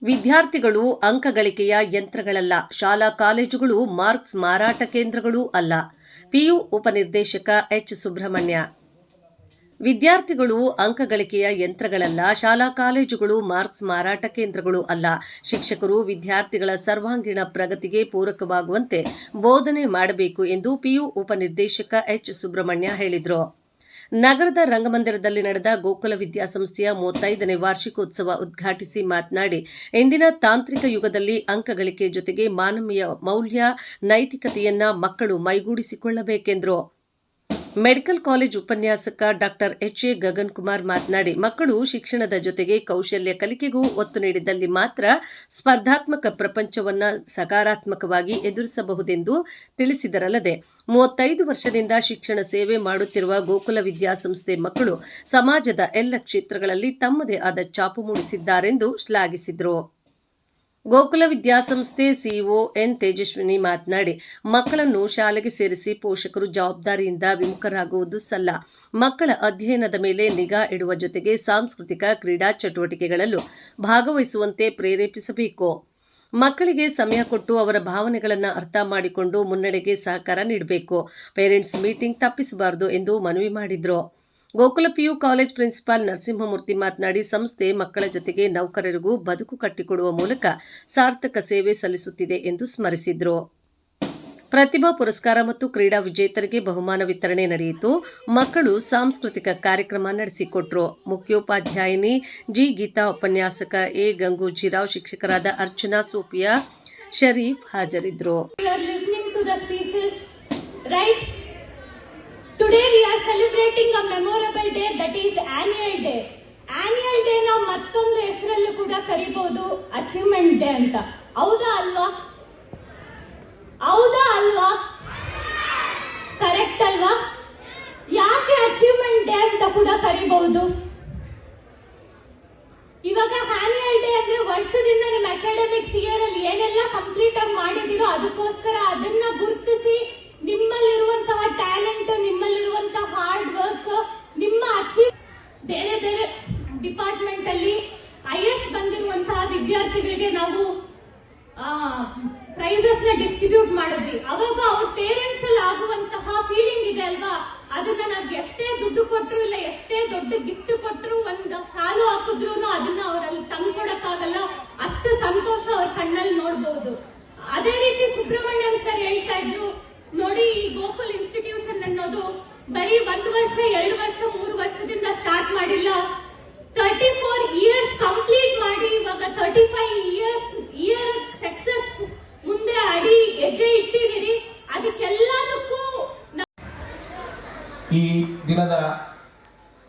ವಿದ್ಯಾರ್ಥಿಗಳು ಅಂಕ ಗಳಿಕೆಯ ಯಂತ್ರಗಳಲ್ಲ, ಶಾಲಾ ಕಾಲೇಜುಗಳು ಮಾರ್ಕ್ಸ್ ಮಾರಾಟ ಕೇಂದ್ರಗಳೂ ಅಲ್ಲ. ಪಿಯು ಉಪನಿರ್ದೇಶಕ ಎಚ್. ಸುಬ್ರಹ್ಮಣ್ಯ. ವಿದ್ಯಾರ್ಥಿಗಳು ಅಂಕ ಗಳಿಕೆಯ ಯಂತ್ರಗಳಲ್ಲ, ಶಾಲಾ ಕಾಲೇಜುಗಳು ಮಾರ್ಕ್ಸ್ ಮಾರಾಟ ಕೇಂದ್ರಗಳು ಅಲ್ಲ. ಶಿಕ್ಷಕರು ವಿದ್ಯಾರ್ಥಿಗಳ ಸರ್ವಾಂಗೀಣ ಪ್ರಗತಿಗೆ ಪೂರಕವಾಗುವಂತೆ ಬೋಧನೆ ಮಾಡಬೇಕು ಎಂದು ಪಿಯು ಉಪನಿರ್ದೇಶಕ ಎಚ್. ಸುಬ್ರಹ್ಮಣ್ಯ ಹೇಳಿದರು. ನಗರದ ರಂಗಮಂದಿರದಲ್ಲಿ ನಡೆದ ಗೋಕುಲ ವಿದ್ಯಾಸಂಸ್ಥೆಯ 35ನೇ ವಾರ್ಷಿಕೋತ್ಸವ ಉದ್ಘಾಟಿಸಿ ಮಾತನಾಡಿ, ಇಂದಿನ ತಾಂತ್ರಿಕ ಯುಗದಲ್ಲಿ ಅಂಕ ಗಳಿಕೆ ಜೊತೆಗೆ ಮಾನವೀಯ ಮೌಲ್ಯ, ನೈತಿಕತೆಯನ್ನ ಮಕ್ಕಳು ಮೈಗೂಡಿಸಿಕೊಳ್ಳಬೇಕೆಂದರು. ಮೆಡಿಕಲ್ ಕಾಲೇಜ್ ಉಪನ್ಯಾಸಕ ಡಾ ಎಚ್. ಎ. ಗಗನ್ ಕುಮಾರ್ ಮಾತನಾಡಿ, ಮಕ್ಕಳು ಶಿಕ್ಷಣದ ಜೊತೆಗೆ ಕೌಶಲ್ಯ ಕಲಿಕೆಗೂ ಒತ್ತು ನೀಡಿದಲ್ಲಿ ಮಾತ್ರ ಸ್ಪರ್ಧಾತ್ಮಕ ಪ್ರಪಂಚವನ್ನು ಸಕಾರಾತ್ಮಕವಾಗಿ ಎದುರಿಸಬಹುದೆಂದು ತಿಳಿಸಿದರಲ್ಲದೆ, 35 ವರ್ಷದಿಂದ ಶಿಕ್ಷಣ ಸೇವೆ ಮಾಡುತ್ತಿರುವ ಗೋಕುಲ ವಿದ್ಯಾಸಂಸ್ಥೆ ಮಕ್ಕಳು ಸಮಾಜದ ಎಲ್ಲ ಕ್ಷೇತ್ರಗಳಲ್ಲಿ ತಮ್ಮದೇ ಆದ ಛಾಪು ಮೂಡಿಸಿದ್ದಾರೆಂದು ಶ್ಲಾಘಿಸಿದರು. ಗೋಕುಲ ವಿದ್ಯಾಸಂಸ್ಥೆ ಸಿಇಒ ಎನ್. ತೇಜಸ್ವಿನಿ ಮಾತನಾಡಿ, ಮಕ್ಕಳನ್ನು ಶಾಲೆಗೆ ಸೇರಿಸಿ ಪೋಷಕರು ಜವಾಬ್ದಾರಿಯಿಂದ ವಿಮುಖರಾಗುವುದು ಸಲ್ಲ. ಮಕ್ಕಳ ಅಧ್ಯಯನದ ಮೇಲೆ ನಿಗಾ ಇಡುವ ಜೊತೆಗೆ ಸಾಂಸ್ಕೃತಿಕ, ಕ್ರೀಡಾ ಚಟುವಟಿಕೆಗಳಲ್ಲೂ ಭಾಗವಹಿಸುವಂತೆ ಪ್ರೇರೇಪಿಸಬೇಕು. ಮಕ್ಕಳಿಗೆ ಸಮಯ ಕೊಟ್ಟು ಅವರ ಭಾವನೆಗಳನ್ನು ಅರ್ಥ ಮಾಡಿಕೊಂಡು ಮುನ್ನಡೆಗೆ ಸಹಕಾರ ನೀಡಬೇಕು. ಪೇರೆಂಟ್ಸ್ ಮೀಟಿಂಗ್ ತಪ್ಪಿಸಬಾರದು ಎಂದು ಮನವಿ ಮಾಡಿದರು. Gokula PU college principal Narasimhamurthy ಮಾತನಾಡಿ, ಸಂಸ್ಥೆ ಮಕ್ಕಳ ಜೊತೆಗೆ ನೌಕರರಿಗೂ ಬದುಕು ಕಟ್ಟಿಕೊಡುವ ಮೂಲಕ ಸಾರ್ಥಕ ಸೇವೆ ಸಲ್ಲಿಸುತ್ತಿದೆ ಎಂದು ಸ್ಮರಿಸಿದರು. ಪ್ರತಿಭಾ ಪುರಸ್ಕಾರ ಮತ್ತು ಕ್ರೀಡಾ ವಿಜೇತರಿಗೆ ಬಹುಮಾನ ವಿತರಣೆ ನಡೆಯಿತು. ಮಕ್ಕಳು ಸಾಂಸ್ಕೃತಿಕ ಕಾರ್ಯಕ್ರಮ ನಡೆಸಿಕೊಟ್ರು. ಮುಖ್ಯೋಪಾಧ್ಯಾಯಿನಿ ಜಿ. ಗೀತಾ, ಉಪನ್ಯಾಸಕ ಎ. ಗಂಗೂಜಿರಾವ್, ಶಿಕ್ಷಕರಾದ ಅರ್ಚನಾ, ಸೋಫಿಯಾ, ಶರೀಫ್ ಹಾಜರಿದ್ದರು. Today we are celebrating a memorable day, that is annual day. Annual day ನಾವು ಮತ್ತೊಂದು ಹೆಸರಲ್ಲೂ ಕೂಡ ಕರಿಬಹುದು, ಅಚೀವ್ಮೆಂಟ್ ಡೇ ಅಂತ. ಹೌದಾ ಅಲ್ವಾ? ಕರೆಕ್ಟ್ ಅಲ್ವಾ? ಯಾಕೆ ಅಚೀವ್ಮೆಂಟ್ ಡೇ ಅಂತ ಕೂಡ ಕರಿಬಹುದು? ಇವಾಗ ಆನ್ಯುವಲ್ ಡೇ ಅಂದ್ರೆ ವರ್ಷದಿಂದ ನಿಮ್ಮ ಅಕಾಡೆಮಿಕ್ಸ್ ಇಯರ್ ಅಲ್ಲಿ ಏನೆಲ್ಲ ಕಂಪ್ಲೀಟ್ ಆಗಿ ಮಾಡಿದಿರೋ ಅದಕ್ಕೋಸ್ಕರ ಅದನ್ನ ಗುರುತಿಸಿ ನಿಮ್ಮಲ್ಲಿರುವಂತಹ ಟ್ಯಾಲೆಂಟ್, ನಿಮ್ಮಲ್ಲಿರುವಂತಹ ಹಾರ್ಡ್ ವರ್ಕ್, ನಿಮ್ಮ ಅಚೀವ್ ಬೇರೆ ಬೇರೆ ಡಿಪಾರ್ಟ್ಮೆಂಟ್ ಅಲ್ಲಿ ಐಎಸ್ ಬಂದಿರುವಂತಹ ವಿದ್ಯಾರ್ಥಿಗಳಿಗೆ ನಾವು ಪ್ರೈಸಸ್ ನ ಡಿಸ್ಟ್ರಿಬ್ಯೂಟ್ ಮಾಡಿದ್ವಿ. ಅವಾಗ ಅವ್ರ ಪೇರೆಂಟ್ಸ್ ಅಲ್ಲಿ ಆಗುವಂತಹ ಫೀಲಿಂಗ್ ಇದೆ ಅಲ್ವಾ, ಅದನ್ನ ನಾವು ಎಷ್ಟೇ ದುಡ್ಡು ಕೊಟ್ರು ಇಲ್ಲ ಎಷ್ಟೇ ದೊಡ್ಡ ಗಿಫ್ಟ್ ಕೊಟ್ರು, ಒಂದು ಸಾಲು ಹಾಕಿದ್ರು ಅದನ್ನ ಅವರಲ್ಲಿ ತಂದ್ಕೊಡಕ್ಕಾಗಲ್ಲ. ಅಷ್ಟು ಸಂತೋಷ ಅವ್ರ ಕಣ್ಣಲ್ಲಿ ನೋಡ್ಬೋದು. ಅದೇ ರೀತಿ ಸುಬ್ರಹ್ಮಣ್ಯಂ ಸರ್ ಹೇಳ್ತಾ ಇದ್ರು ನೋಡಿ, ಈ ಗೋಕುಲ್ ಇನ್ಸ್ಟಿಟ್ಯೂಷನ್ ಅನ್ನೋದು ಬರೀ 1 ವರ್ಷ 2 ವರ್ಷ 3 ವರ್ಷದಿಂದ ಸ್ಟಾರ್ಟ್ ಮಾಡಿಲ್ಲ, 34 ಇಯರ್ಸ್ ಕಂಪ್ಲೀಟ್ ಮಾಡಿ ಇವಾಗ 35 ಇಯರ್ ಸಕ್ಸಸ್ ಮುಂದೆ ಅಡಿ ಹೆಜ್ಜೆ ಇಟ್ಟಿದ್ದೀರಿ. ಅದಕ್ಕೆಲ್ಲದಕ್ಕೂ ಈ ದಿನದ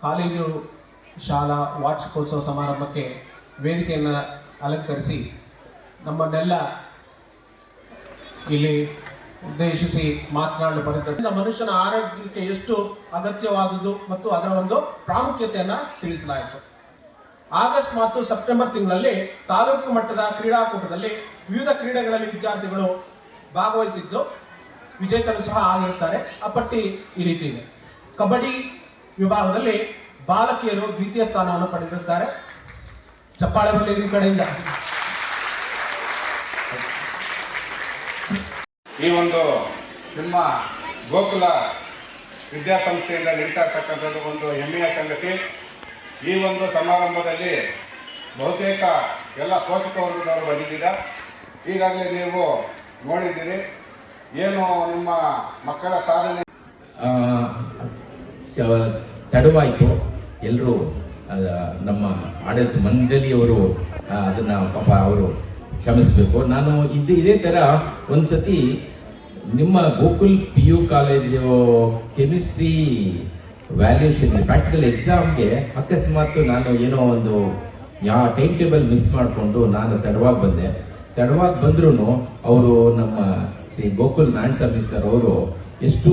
ಕಾಲೇಜು ಶಾಲಾ ವಾರ್ಷಿಕೋತ್ಸವ ಸಮಾರಂಭಕ್ಕೆ ವೇದಿಕೆಯನ್ನು ಅಲಂಕರಿಸಿ ನಮ್ಮನ್ನೆಲ್ಲ ಇಲ್ಲಿ ಉದ್ದೇಶಿಸಿ ಮಾತನಾಡಲು ಬರುತ್ತದೆ. ಮನುಷ್ಯನ ಆರೋಗ್ಯಕ್ಕೆ ಎಷ್ಟು ಅಗತ್ಯವಾದುದು ಮತ್ತು ಅದರ ಒಂದು ಪ್ರಾಮುಖ್ಯತೆಯನ್ನು ತಿಳಿಸಲಾಯಿತು. ಆಗಸ್ಟ್ ಮತ್ತು ಸೆಪ್ಟೆಂಬರ್ ತಿಂಗಳಲ್ಲಿ ತಾಲೂಕು ಮಟ್ಟದ ಕ್ರೀಡಾಕೂಟದಲ್ಲಿ ವಿವಿಧ ಕ್ರೀಡೆಗಳಲ್ಲಿ ವಿದ್ಯಾರ್ಥಿಗಳು ಭಾಗವಹಿಸಿದ್ದು ವಿಜೇತರು ಸಹ ಆಗಿರುತ್ತಾರೆ. ಆ ಪಟ್ಟಿ ಈ ರೀತಿ ಇದೆ. ಕಬಡ್ಡಿ ವಿಭಾಗದಲ್ಲಿ ಬಾಲಕಿಯರು ದ್ವಿತೀಯ ಸ್ಥಾನವನ್ನು ಪಡೆದಿರುತ್ತಾರೆ. ಚಪ್ಪಾಳೆ ಬರಲಿ ಈ ಕಡೆಯಿಂದ. ಈ ಒಂದು ನಿಮ್ಮ ಗೋಕುಲ ವಿದ್ಯಾಸಂಸ್ಥೆಯಿಂದ ನಡೀತಾ ಇರ್ತಕ್ಕಂಥದ್ದು ಒಂದು ಹೆಮ್ಮೆಯ ಸಂಗತಿ. ಈ ಒಂದು ಸಮಾರಂಭದಲ್ಲಿ ಬಹುತೇಕ ಎಲ್ಲ ಪೋಷಕ ವರ್ಗದವರು ಬಂದಿದ್ದೀರ. ಈಗಾಗಲೇ ನೀವು ನೋಡಿದ್ದೀರಿ ಏನು ನಿಮ್ಮ ಮಕ್ಕಳ ಸಾಧನೆ. ತಡವಾಯಿತು, ಎಲ್ಲರೂ ನಮ್ಮ ಆಡಳಿತ ಮಂಡಳಿಯವರು ಅದನ್ನ ಪಾಪ ಅವರು ಕ್ಷಮಿಸಬೇಕು. ನಾನು ಇದೇ ತರ ಒಂದ್ಸತಿ ನಿಮ್ಮ Gokul PU college chemistry valuation practical ಎಕ್ಸಾಮ್ಗೆ ಅಕಸ್ಮಾತ್ ನಾನು ಏನೋ ಒಂದು ಟೈಮ್ ಟೇಬಲ್ ಮಿಸ್ ಮಾಡಿಕೊಂಡು ನಾನು ತಡವಾಗಿ ಬಂದ್ರು ಅವರು ನಮ್ಮ ಶ್ರೀ ಗೋಕುಲ್ ನಾರಾಯಣಸ್ವಾಮಿ ಸರ್ ಅವರು ಎಷ್ಟು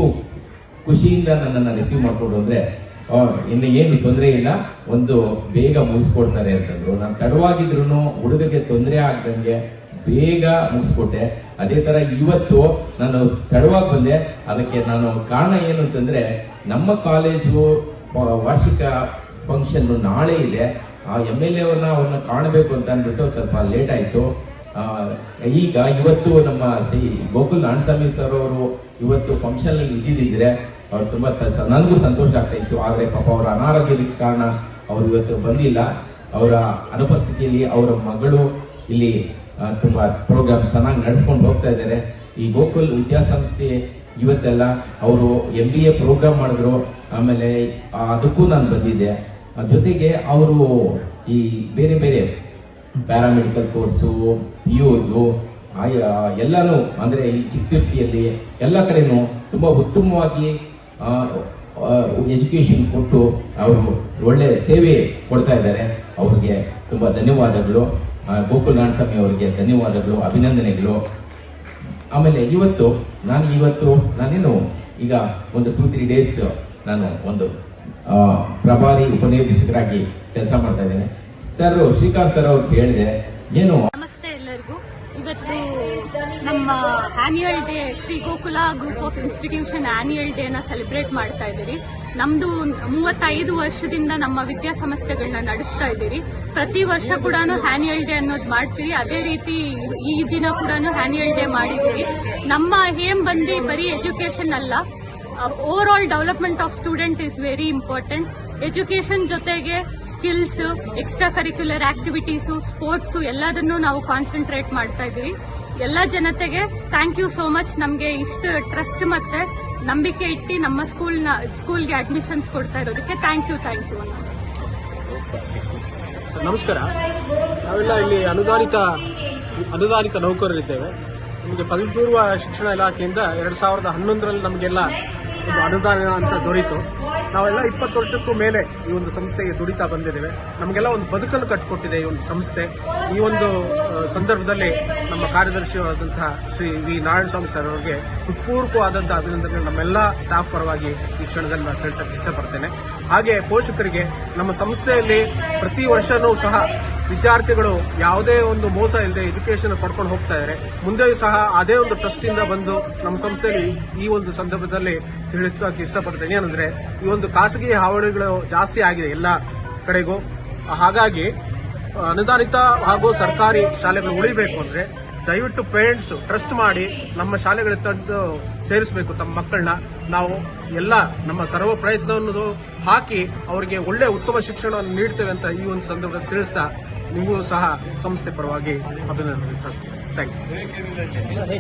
ಖುಷಿಯಿಂದ ನನ್ನನ್ನು ರಿಸೀವ್ ಮಾಡ್ಕೊಂಡು ಅಂದ್ರೆ ಇನ್ನು ಏನು ತೊಂದರೆ ಇಲ್ಲ, ಒಂದು ಬೇಗ ಮುಗಿಸ್ಕೊಡ್ತಾರೆ ಅಂತಂದ್ರು. ನಾನು ತಡವಾಗಿದ್ರು ಹುಡುಗರಿಗೆ ತೊಂದರೆ ಆಗ್ದಂಗೆ ಬೇಗ ಮುಗಿಸ್ಕೊಟ್ಟೆ. ಅದೇ ತರ ಇವತ್ತು ನಾನು ತಡವಾಗಿ ಬಂದೆ. ಅದಕ್ಕೆ ನಾನು ಕಾರಣ ಏನು ಅಂತಂದ್ರೆ, ನಮ್ಮ ಕಾಲೇಜು ವಾರ್ಷಿಕ ಫಂಕ್ಷನ್ ನಾಳೆ ಇದೆ. ಆ MLA ಅವ್ರನ್ನ ಕಾಣಬೇಕು ಅಂತ ಅಂದ್ಬಿಟ್ಟು ಸ್ವಲ್ಪ ಲೇಟ್ ಆಯ್ತು. ಈಗ ಇವತ್ತು ನಮ್ಮ ಗೋಕುಲ್ ನಾರಾಯಣಸ್ವಾಮಿ ಸರ್ ಅವರು ಇವತ್ತು ಫಂಕ್ಷನ್ ಅಲ್ಲಿ ಇದ್ದಿದ್ರೆ ಅವ್ರು ತುಂಬಾ ನನಗೂ ಸಂತೋಷ ಆಗ್ತಾ ಇತ್ತು. ಆದ್ರೆ ಪಾಪ ಅವರ ಅನಾರೋಗ್ಯದ ಕಾರಣ ಅವರು ಇವತ್ತು ಬಂದಿಲ್ಲ. ಅವರ ಅನುಪಸ್ಥಿತಿಯಲ್ಲಿ ಅವರ ಮಗಳು ಇಲ್ಲಿ ತುಂಬಾ ಪ್ರೋಗ್ರಾಮ್ ಚೆನ್ನಾಗಿ ನಡೆಸ್ಕೊಂಡು ಹೋಗ್ತಾ ಇದ್ದಾರೆ. ಈ ಗೋಕುಲ್ ವಿದ್ಯಾಸಂಸ್ಥೆ ಇವತ್ತೆಲ್ಲ ಅವರು MBA ಪ್ರೋಗ್ರಾಮ್ ಮಾಡಿದ್ರು. ಆಮೇಲೆ ಅದಕ್ಕೂ ನಾನು ಬಂದಿದ್ದೆ. ಜೊತೆಗೆ ಅವರು ಈ ಬೇರೆ ಬೇರೆ ಪ್ಯಾರಾಮೆಡಿಕಲ್ ಕೋರ್ಸು, PU ಎಲ್ಲಾನು ಅಂದ್ರೆ ಈ ಚಿಕ್ಕತಿರ್ತಿಯಲ್ಲಿ ಎಲ್ಲ ಕಡೆನೂ ತುಂಬಾ ಉತ್ತಮವಾಗಿ ಎಜುಕೇಶನ್ ಕೊಟ್ಟು ಅವರು ಒಳ್ಳೆ ಸೇವೆ ಕೊಡ್ತಾ ಇದ್ದಾರೆ. ಅವ್ರಿಗೆ ತುಂಬಾ ಧನ್ಯವಾದಗಳು. ಗೋಕುಲ್ ನಾರಾಯಣಸ್ವಾಮಿ ಅವರಿಗೆ ಧನ್ಯವಾದಗಳು, ಅಭಿನಂದನೆಗಳು. ಆಮೇಲೆ ನಾನೇನು ಈಗ ಒಂದು 2-3 ಡೇಸ್ ನಾನು ಒಂದು ಪ್ರಭಾರಿ ಉಪನಿರ್ದೇಶಕರಾಗಿ ಕೆಲಸ ಮಾಡ್ತಾ ಇದ್ದೇನೆ. ಶ್ರೀಕಾಂತ್ ಸರ್ ಅವ್ರು ಹೇಳಿದೆ ಏನು. ನಮಸ್ತೆ ಎಲ್ಲರಿಗೂ. ಇವತ್ತು ನಮ್ಮ annual day, Shri Gokula group of institution annual day ನ ಸೆಲೆಬ್ರೇಟ್ ಮಾಡ್ತಾ ಇದ್ದೀರಿ. ನಮ್ದು 35 ವರ್ಷದಿಂದ ನಮ್ಮ ವಿದ್ಯಾಸಂಸ್ಥೆಗಳನ್ನ ನಡೆಸ್ತಾ ಇದ್ದೀರಿ. ಪ್ರತಿ ವರ್ಷ ಕೂಡ ಆನ್ಯುಯಲ್ ಡೇ ಅನ್ನೋದು ಮಾಡ್ತೀರಿ. ಅದೇ ರೀತಿ ಈ ದಿನ ಕೂಡ ಆನ್ಯುಯಲ್ ಡೇ ಮಾಡಿದ್ದೀರಿ. ನಮ್ಮ ಏಮ್ ಬಂದು ಬರೀ ಎಜುಕೇಶನ್ ಅಲ್ಲ, overall development of student is very important. Education ಜೊತೆಗೆ skills, extra curricular activities, sports ಎಲ್ಲದನ್ನು ನಾವು ಕಾನ್ಸಂಟ್ರೇಟ್ ಮಾಡ್ತಾ ಇದ್ದೀವಿ. ಎಲ್ಲ ಜನತೆಗೆ ಥ್ಯಾಂಕ್ ಯು ಸೋ ಮಚ್. ನಮಗೆ ಇಷ್ಟು ಟ್ರಸ್ಟ್ ಮತ್ತೆ ನಂಬಿಕೆ ಇಟ್ಟು ನಮ್ಮ ಸ್ಕೂಲ್ಗೆ ಅಡ್ಮಿಷನ್ಸ್ ಕೊಡ್ತಾ ಇರೋದಕ್ಕೆ ಥ್ಯಾಂಕ್ ಯು. ನಮಸ್ಕಾರ. ನಾವೆಲ್ಲ ಇಲ್ಲಿ ಅನುದಾನಿತ ನೌಕರರಿದ್ದೇವೆ. ನಮಗೆ ಪದವಿ ಪೂರ್ವ ಶಿಕ್ಷಣ ಇಲಾಖೆಯಿಂದ 2011ರಲ್ಲಿ ನಮಗೆಲ್ಲ ಒಂದು ಅನುದಾನ ಅಂತ ದೊರೆಯಿತು. ನಾವೆಲ್ಲ 20 ವರ್ಷಕ್ಕೂ ಮೇಲೆ ಈ ಒಂದು ಸಂಸ್ಥೆಗೆ ದುಡಿತಾ ಬಂದಿದ್ದೇವೆ. ನಮಗೆಲ್ಲ ಒಂದು ಬದುಕನ್ನು ಕಟ್ಟಿಕೊಟ್ಟಿದೆ ಈ ಒಂದು ಸಂಸ್ಥೆ. ಈ ಒಂದು ಸಂದರ್ಭದಲ್ಲಿ ನಮ್ಮ ಕಾರ್ಯದರ್ಶಿಯಾದಂತಹ ಶ್ರೀ ವಿ ನಾರಾಯಣಸ್ವಾಮಿ ಸರ್ ಅವರಿಗೆ ಹೃತ್ಪೂರ್ವಕವಾದಂತಹ ಅಭಿನಂದನೆ ನಮ್ಮೆಲ್ಲ ಸ್ಟಾಫ್ ಪರವಾಗಿ ಈ ಕ್ಷಣದಲ್ಲಿ ನಾನು ತಿಳಿಸಕ್ಕೆ ಇಷ್ಟಪಡ್ತೇನೆ. ಹಾಗೆ ಪೋಷಕರಿಗೆ, ನಮ್ಮ ಸಂಸ್ಥೆಯಲ್ಲಿ ಪ್ರತಿ ವರ್ಷನೂ ಸಹ ವಿದ್ಯಾರ್ಥಿಗಳು ಯಾವುದೇ ಒಂದು ಮೋಸ ಇಲ್ಲದೆ ಎಜುಕೇಶನ್ ಪಡ್ಕೊಂಡು ಹೋಗ್ತಾ ಇದ್ದಾರೆ. ಮುಂದೆಯೂ ಸಹ ಅದೇ ಒಂದು ಟ್ರಸ್ಟ್ ಇಂದ ಬಂದು ನಮ್ಮ ಸಂಸ್ಥೆಯಲ್ಲಿ ಈ ಒಂದು ಸಂದರ್ಭದಲ್ಲಿ ತಿಳಿಸಕ್ಕೆ ಇಷ್ಟಪಡ್ತೇನೆ. ಏನಂದ್ರೆ ಈ ಒಂದು ಖಾಸಗಿ ಹಾವಳಿಗಳು ಜಾಸ್ತಿ ಆಗಿದೆ ಎಲ್ಲ ಕಡೆಗೂ. ಹಾಗಾಗಿ ಅನುದಾನಿತ ಹಾಗೂ ಸರ್ಕಾರಿ ಶಾಲೆಗಳು ಉಳಿಬೇಕು ಅಂದ್ರೆ ದಯವಿಟ್ಟು ಪೇರೆಂಟ್ಸ್ ಟ್ರಸ್ಟ್ ಮಾಡಿ ನಮ್ಮ ಶಾಲೆಗಳಿಗೆ ತಂದು ಸೇರಿಸಬೇಕು ತಮ್ಮ ಮಕ್ಕಳನ್ನ. ನಾವು ಎಲ್ಲ ನಮ್ಮ ಸರ್ವ ಪ್ರಯತ್ನವನ್ನು ಹಾಕಿ ಅವರಿಗೆ ಒಳ್ಳೆ ಉತ್ತಮ ಶಿಕ್ಷಣವನ್ನು ನೀಡ್ತೇವೆ ಅಂತ ಈ ಒಂದು ಸಂದರ್ಭದಲ್ಲಿ ತಿಳಿಸ್ತಾ ನಿಮಗೂ ಸಹ ಸಂಸ್ಥೆ ಪರವಾಗಿ ಅಭಿನಂದನೆ ಸಲ್ಲಿಸ್ತೇನೆ. Thank you.